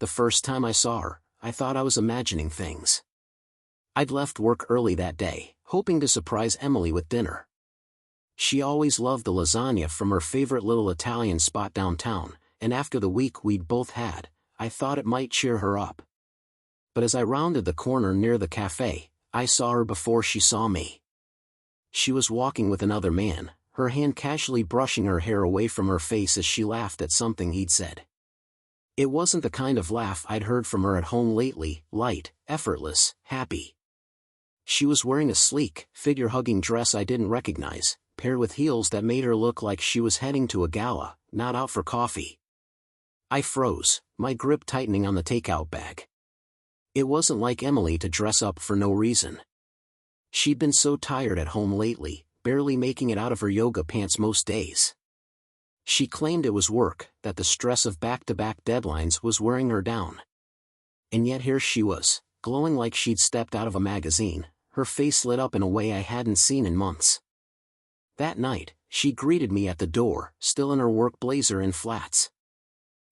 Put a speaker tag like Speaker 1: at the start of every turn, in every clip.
Speaker 1: The first time I saw her, I thought I was imagining things. I'd left work early that day, hoping to surprise Emily with dinner. She always loved the lasagna from her favorite little Italian spot downtown, and after the week we'd both had, I thought it might cheer her up. But as I rounded the corner near the cafe, I saw her before she saw me. She was walking with another man, her hand casually brushing her hair away from her face as she laughed at something he'd said. It wasn't the kind of laugh I'd heard from her at home lately, light, effortless, happy. She was wearing a sleek, figure-hugging dress I didn't recognize, paired with heels that made her look like she was heading to a gala, not out for coffee. I froze, my grip tightening on the takeout bag. It wasn't like Emily to dress up for no reason. She'd been so tired at home lately, barely making it out of her yoga pants most days. She claimed it was work, that the stress of back-to-back deadlines was wearing her down. And yet here she was, glowing like she'd stepped out of a magazine, her face lit up in a way I hadn't seen in months. That night, she greeted me at the door, still in her work blazer and flats.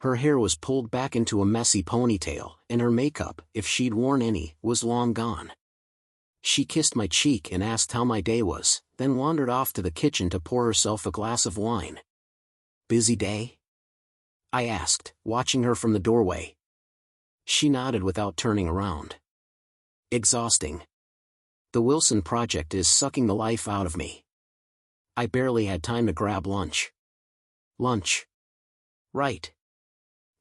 Speaker 1: Her hair was pulled back into a messy ponytail, and her makeup, if she'd worn any, was long gone. She kissed my cheek and asked how my day was, then wandered off to the kitchen to pour herself a glass of wine. "Busy day?" I asked, watching her from the doorway. She nodded without turning around. "Exhausting. The Wilson project is sucking the life out of me. I barely had time to grab lunch." Lunch? Right.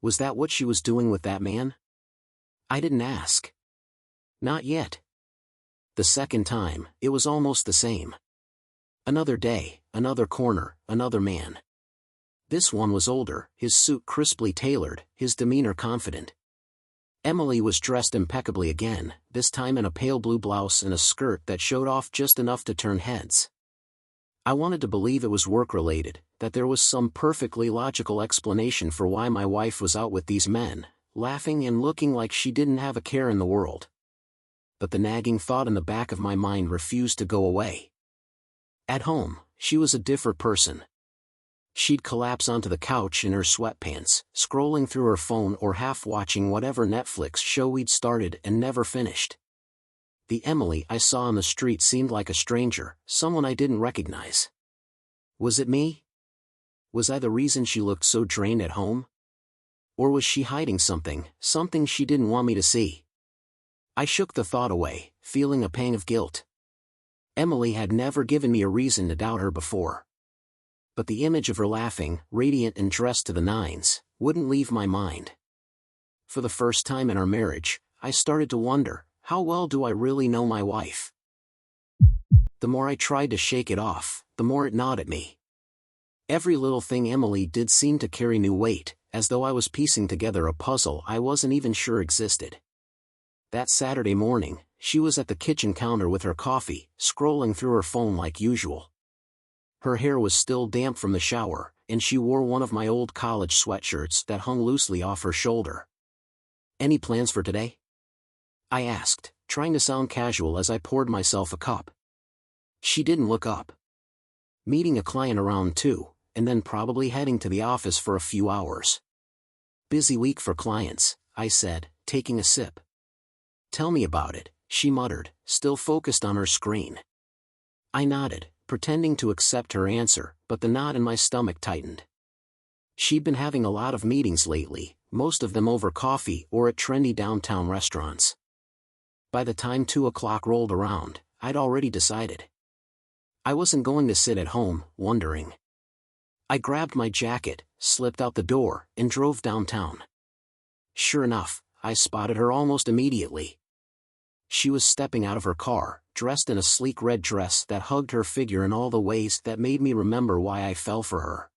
Speaker 1: Was that what she was doing with that man? I didn't ask. Not yet. The second time, it was almost the same. Another day, another corner, another man. This one was older, his suit crisply tailored, his demeanor confident. Emily was dressed impeccably again, this time in a pale blue blouse and a skirt that showed off just enough to turn heads. I wanted to believe it was work-related, that there was some perfectly logical explanation for why my wife was out with these men, laughing and looking like she didn't have a care in the world. But the nagging thought in the back of my mind refused to go away. At home, she was a different person. She'd collapse onto the couch in her sweatpants, scrolling through her phone or half-watching whatever Netflix show we'd started and never finished. The Emily I saw on the street seemed like a stranger, someone I didn't recognize. Was it me? Was I the reason she looked so drained at home? Or was she hiding something she didn't want me to see? I shook the thought away, feeling a pang of guilt. Emily had never given me a reason to doubt her before. But the image of her laughing, radiant and dressed to the nines, wouldn't leave my mind. For the first time in our marriage, I started to wonder, how well do I really know my wife? The more I tried to shake it off, the more it gnawed at me. Every little thing Emily did seemed to carry new weight, as though I was piecing together a puzzle I wasn't even sure existed. That Saturday morning, she was at the kitchen counter with her coffee, scrolling through her phone like usual. Her hair was still damp from the shower, and she wore one of my old college sweatshirts that hung loosely off her shoulder. "Any plans for today?" I asked, trying to sound casual as I poured myself a cup. She didn't look up. "Meeting a client around 2, and then probably heading to the office for a few hours." "Busy week for clients," I said, taking a sip. "Tell me about it," she muttered, still focused on her screen. I nodded, pretending to accept her answer, but the knot in my stomach tightened. She'd been having a lot of meetings lately, most of them over coffee or at trendy downtown restaurants. By the time 2 o'clock rolled around, I'd already decided. I wasn't going to sit at home, wondering. I grabbed my jacket, slipped out the door, and drove downtown. Sure enough, I spotted her almost immediately. She was stepping out of her car, dressed in a sleek red dress that hugged her figure in all the ways that made me remember why I fell for her.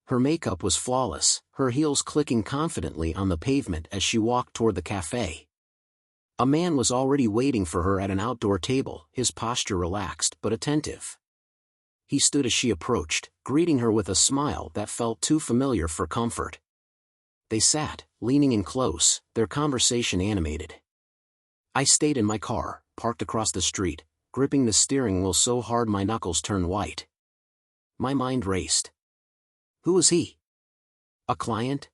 Speaker 1: Her makeup was flawless, her heels clicking confidently on the pavement as she walked toward the cafe. A man was already waiting for her at an outdoor table, his posture relaxed but attentive. He stood as she approached, greeting her with a smile that felt too familiar for comfort. They sat, leaning in close, their conversation animated. I stayed in my car, parked across the street, gripping the steering wheel so hard my knuckles turned white. My mind raced. Who was he? A client?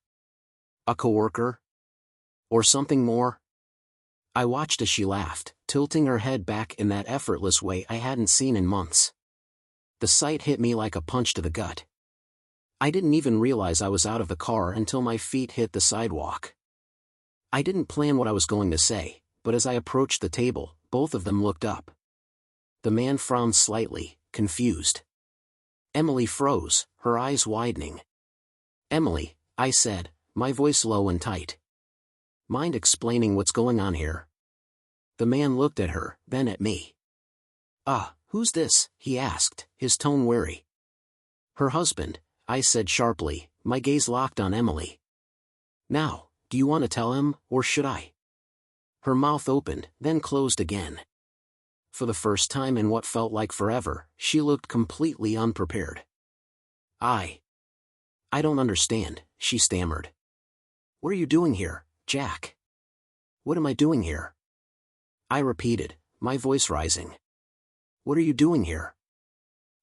Speaker 1: A coworker? Or something more? I watched as she laughed, tilting her head back in that effortless way I hadn't seen in months. The sight hit me like a punch to the gut. I didn't even realize I was out of the car until my feet hit the sidewalk. I didn't plan what I was going to say, but as I approached the table, both of them looked up. The man frowned slightly, confused. Emily froze, her eyes widening. "Emily," I said, my voice low and tight. "Mind explaining what's going on here?" The man looked at her, then at me. Who's this?" he asked, his tone wary. "Her husband," I said sharply, my gaze locked on Emily. "Now, do you want to tell him, or should I?" Her mouth opened, then closed again. For the first time in what felt like forever, she looked completely unprepared. I don't understand," she stammered. "What are you doing here, Jack?" "What am I doing here?" I repeated, my voice rising. "What are you doing here?"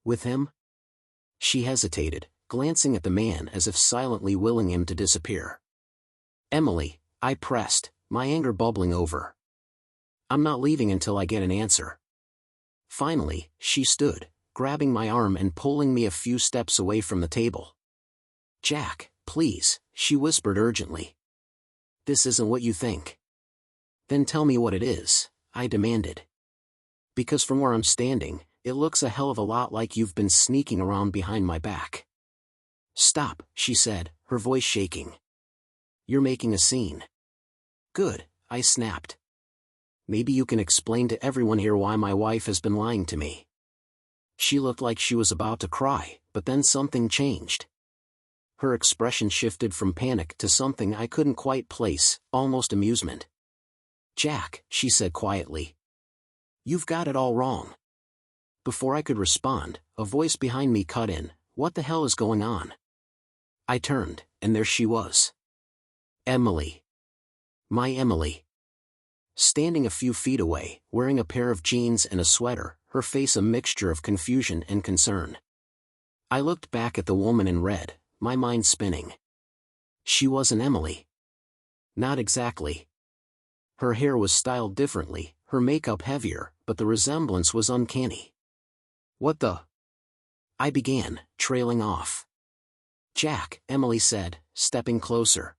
Speaker 1: "With him?" She hesitated, glancing at the man as if silently willing him to disappear. "Emily," I pressed, my anger bubbling over. "I'm not leaving until I get an answer." Finally, she stood, grabbing my arm and pulling me a few steps away from the table. "Jack, please," she whispered urgently. "This isn't what you think." "Then tell me what it is," I demanded. "Because from where I'm standing, it looks a hell of a lot like you've been sneaking around behind my back." "Stop," she said, her voice shaking. "You're making a scene." "Good," I snapped. "Maybe you can explain to everyone here why my wife has been lying to me." She looked like she was about to cry, but then something changed. Her expression shifted from panic to something I couldn't quite place, almost amusement. "Jack," she said quietly. "You've got it all wrong." Before I could respond, a voice behind me cut in, "What the hell is going on?" I turned, and there she was. Emily. My Emily. Standing a few feet away, wearing a pair of jeans and a sweater, her face a mixture of confusion and concern. I looked back at the woman in red, my mind spinning. She wasn't Emily. Not exactly. Her hair was styled differently, her makeup heavier, but the resemblance was uncanny. "What the?" I began, trailing off. "Jack," Emily said, stepping closer.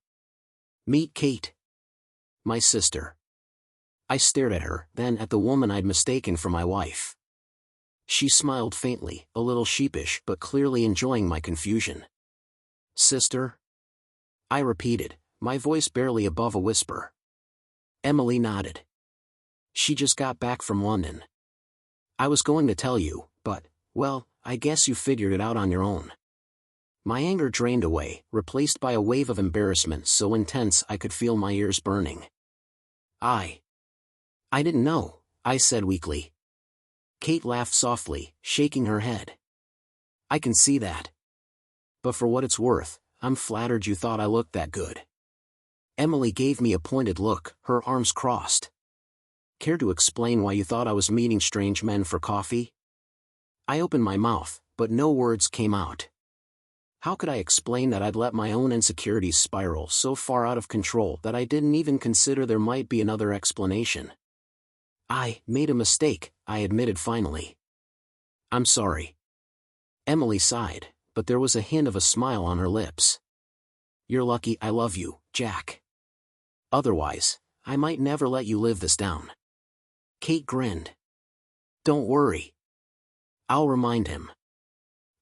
Speaker 1: "Meet Kate. My sister." I stared at her, then at the woman I'd mistaken for my wife. She smiled faintly, a little sheepish but clearly enjoying my confusion. "Sister?" I repeated, my voice barely above a whisper. Emily nodded. "She just got back from London. I was going to tell you, but, well, I guess you figured it out on your own." My anger drained away, replaced by a wave of embarrassment so intense I could feel my ears burning. I didn't know," I said weakly. Kate laughed softly, shaking her head. "I can see that. But for what it's worth, I'm flattered you thought I looked that good." Emily gave me a pointed look, her arms crossed. "Care to explain why you thought I was meeting strange men for coffee?" I opened my mouth, but no words came out. How could I explain that I'd let my own insecurities spiral so far out of control that I didn't even consider there might be another explanation? "I made a mistake," I admitted finally. "I'm sorry." Emily sighed, but there was a hint of a smile on her lips. "You're lucky I love you, Jack. Otherwise, I might never let you live this down." Kate grinned. "Don't worry. I'll remind him."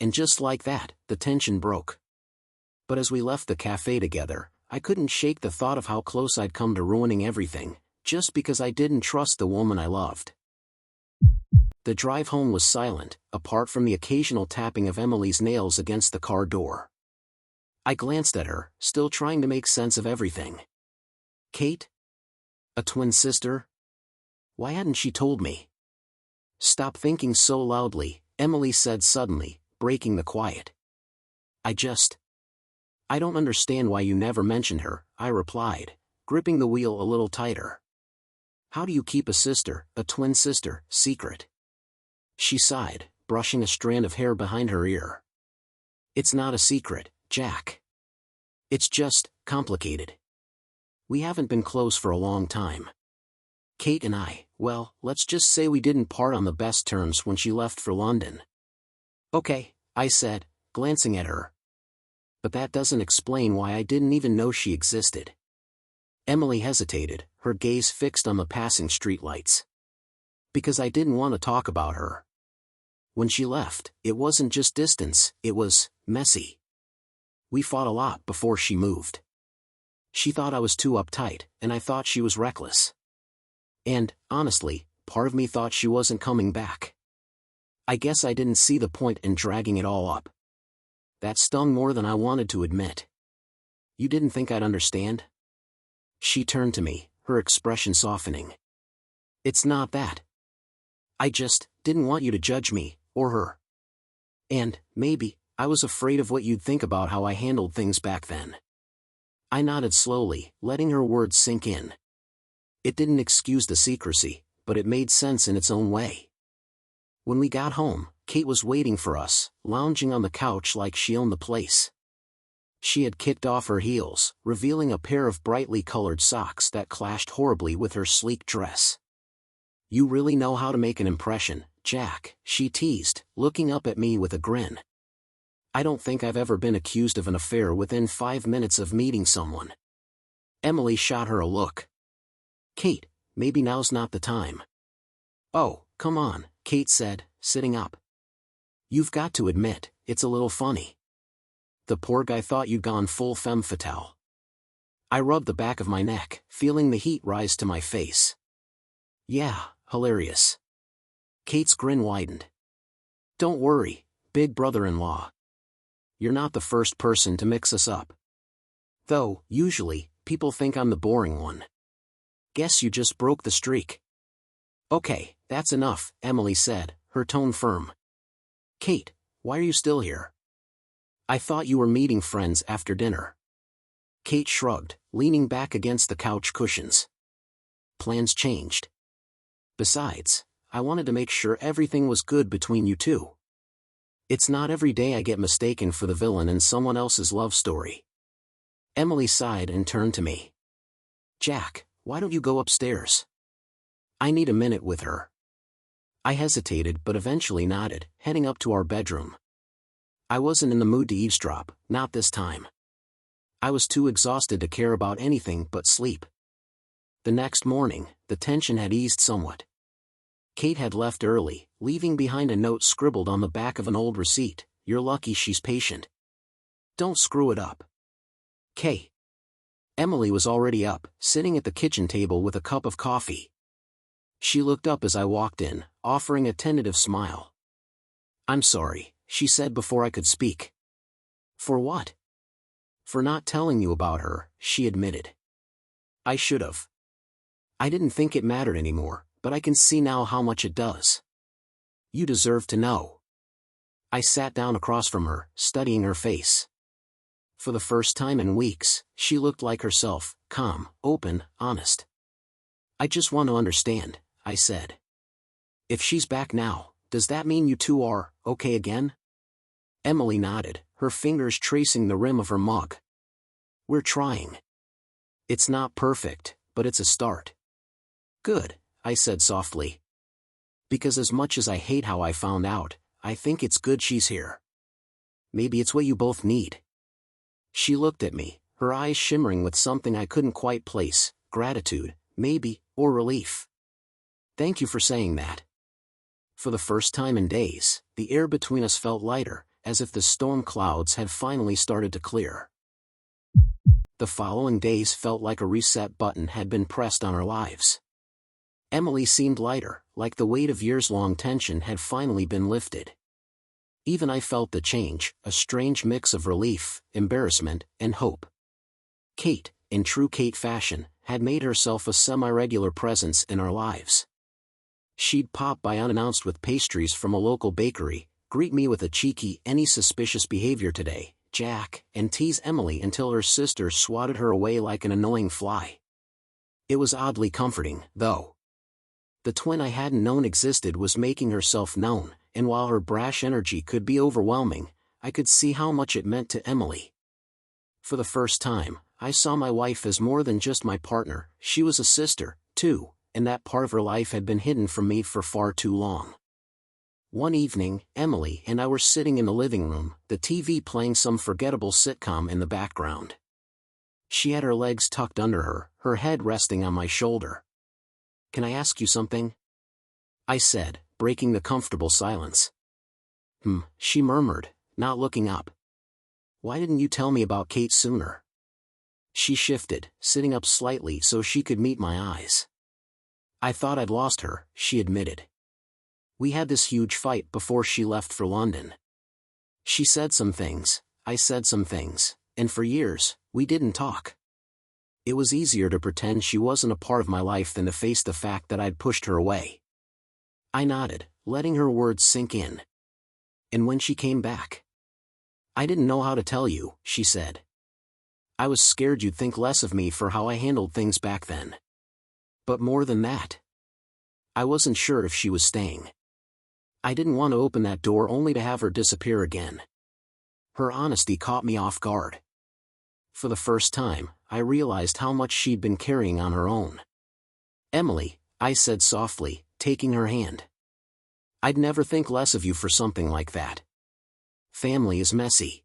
Speaker 1: And just like that, the tension broke. But as we left the cafe together, I couldn't shake the thought of how close I'd come to ruining everything, just because I didn't trust the woman I loved. The drive home was silent, apart from the occasional tapping of Emily's nails against the car door. I glanced at her, still trying to make sense of everything. Kate? A twin sister? Why hadn't she told me? "Stop thinking so loudly," Emily said suddenly, breaking the quiet. I don't understand why you never mentioned her," I replied, gripping the wheel a little tighter. "How do you keep a twin sister, secret?" She sighed, brushing a strand of hair behind her ear. "It's not a secret, Jack. It's just complicated. We haven't been close for a long time. Kate and I, well, let's just say we didn't part on the best terms when she left for London. Okay, I said, glancing at her. But that doesn't explain why I didn't even know she existed. Emily hesitated, her gaze fixed on the passing streetlights. Because I didn't want to talk about her. When she left, it wasn't just distance, it was messy. We fought a lot before she moved. She thought I was too uptight, and I thought she was reckless. And, honestly, part of me thought she wasn't coming back. I guess I didn't see the point in dragging it all up. That stung more than I wanted to admit. You didn't think I'd understand? She turned to me, her expression softening. It's not that. I just didn't want you to judge me, or her. And, maybe, I was afraid of what you'd think about how I handled things back then. I nodded slowly, letting her words sink in. It didn't excuse the secrecy, but it made sense in its own way. When we got home, Kate was waiting for us, lounging on the couch like she owned the place. She had kicked off her heels, revealing a pair of brightly colored socks that clashed horribly with her sleek dress. You really know how to make an impression, Jack, she teased, looking up at me with a grin. I don't think I've ever been accused of an affair within 5 minutes of meeting someone. Emily shot her a look. Kate, maybe now's not the time. Oh, come on, Kate said, sitting up. You've got to admit, it's a little funny. The poor guy thought you'd gone full femme fatale. I rubbed the back of my neck, feeling the heat rise to my face. Yeah, hilarious. Kate's grin widened. Don't worry, big brother-in-law. You're not the first person to mix us up. Though, usually, people think I'm the boring one. Guess you just broke the streak. Okay, that's enough, Emily said, her tone firm. Kate, why are you still here? I thought you were meeting friends after dinner. Kate shrugged, leaning back against the couch cushions. Plans changed. Besides, I wanted to make sure everything was good between you two. It's not every day I get mistaken for the villain in someone else's love story. Emily sighed and turned to me. Jack, why don't you go upstairs? I need a minute with her. I hesitated but eventually nodded, heading up to our bedroom. I wasn't in the mood to eavesdrop, not this time. I was too exhausted to care about anything but sleep. The next morning, the tension had eased somewhat. Kate had left early, leaving behind a note scribbled on the back of an old receipt. You're lucky she's patient. Don't screw it up. K. Emily was already up, sitting at the kitchen table with a cup of coffee. She looked up as I walked in, offering a tentative smile. I'm sorry, she said before I could speak. For what? For not telling you about her, she admitted. I should have. I didn't think it mattered anymore, but I can see now how much it does. You deserve to know. I sat down across from her, studying her face. For the first time in weeks, she looked like herself, calm, open, honest. I just want to understand, I said. If she's back now, does that mean you two are okay again? Emily nodded, her fingers tracing the rim of her mug. We're trying. It's not perfect, but it's a start. Good, I said softly. Because as much as I hate how I found out, I think it's good she's here. Maybe it's what you both need. She looked at me, her eyes shimmering with something I couldn't quite place, gratitude, maybe, or relief. Thank you for saying that. For the first time in days, the air between us felt lighter, as if the storm clouds had finally started to clear. The following days felt like a reset button had been pressed on our lives. Emily seemed lighter, like the weight of years-long tension had finally been lifted. Even I felt the change, a strange mix of relief, embarrassment, and hope. Kate, in true Kate fashion, had made herself a semi-regular presence in our lives. She'd pop by unannounced with pastries from a local bakery, greet me with a cheeky "any suspicious behavior today, Jack," and tease Emily until her sister swatted her away like an annoying fly. It was oddly comforting, though. The twin I hadn't known existed was making herself known, and while her brash energy could be overwhelming, I could see how much it meant to Emily. For the first time, I saw my wife as more than just my partner. She was a sister, too, and that part of her life had been hidden from me for far too long. One evening, Emily and I were sitting in the living room, the TV playing some forgettable sitcom in the background. She had her legs tucked under her, her head resting on my shoulder. "Can I ask you something?" I said, breaking the comfortable silence. She murmured, not looking up. "Why didn't you tell me about Kate sooner?" She shifted, sitting up slightly so she could meet my eyes. "I thought I'd lost her," she admitted. "We had this huge fight before she left for London. She said some things, I said some things, and for years, we didn't talk. It was easier to pretend she wasn't a part of my life than to face the fact that I'd pushed her away." I nodded, letting her words sink in. "And when she came back?" "I didn't know how to tell you," she said. "I was scared you'd think less of me for how I handled things back then. But more than that, I wasn't sure if she was staying. I didn't want to open that door only to have her disappear again." Her honesty caught me off guard. For the first time, I realized how much she'd been carrying on her own. "Emily," I said softly, taking her hand. "I'd never think less of you for something like that. Family is messy.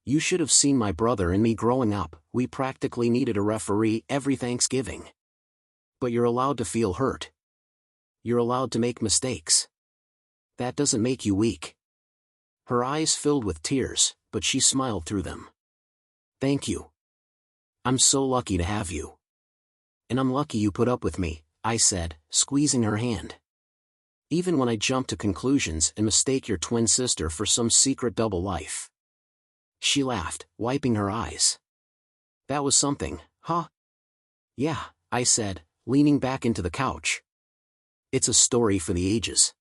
Speaker 1: You should have seen my brother and me growing up. We practically needed a referee every Thanksgiving. But you're allowed to feel hurt. You're allowed to make mistakes. That doesn't make you weak." Her eyes filled with tears, but she smiled through them. "Thank you. I'm so lucky to have you. And I'm lucky you put up with me," I said, squeezing her hand. "Even when I jump to conclusions and mistake your twin sister for some secret double life." She laughed, wiping her eyes. "That was something, huh?" "Yeah," I said, leaning back into the couch. "It's a story for the ages.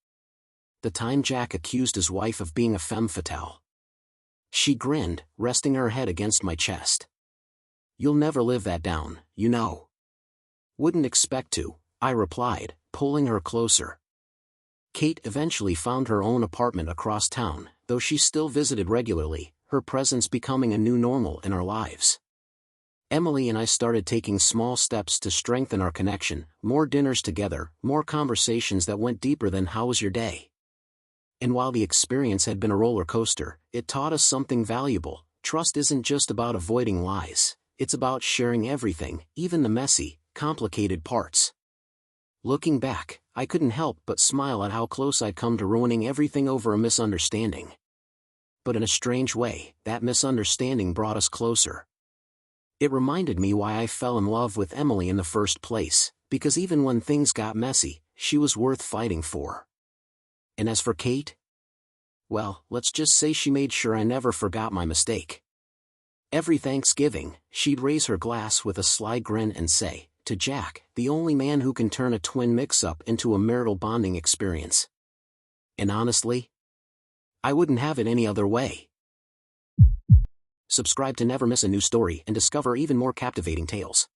Speaker 1: The time Jack accused his wife of being a femme fatale." She grinned, resting her head against my chest. "You'll never live that down, you know." "Wouldn't expect to," I replied, pulling her closer. Kate eventually found her own apartment across town, though she still visited regularly, her presence becoming a new normal in our lives. Emily and I started taking small steps to strengthen our connection, more dinners together, more conversations that went deeper than "how was your day?" And while the experience had been a roller coaster, it taught us something valuable. Trust isn't just about avoiding lies, it's about sharing everything, even the messy, complicated parts. Looking back, I couldn't help but smile at how close I'd come to ruining everything over a misunderstanding. But in a strange way, that misunderstanding brought us closer. It reminded me why I fell in love with Emily in the first place, because even when things got messy, she was worth fighting for. And as for Kate? Well, let's just say she made sure I never forgot my mistake. Every Thanksgiving, she'd raise her glass with a sly grin and say, "To Jack, the only man who can turn a twin mix-up into a marital bonding experience." And honestly, I wouldn't have it any other way. Subscribe to never miss a new story and discover even more captivating tales.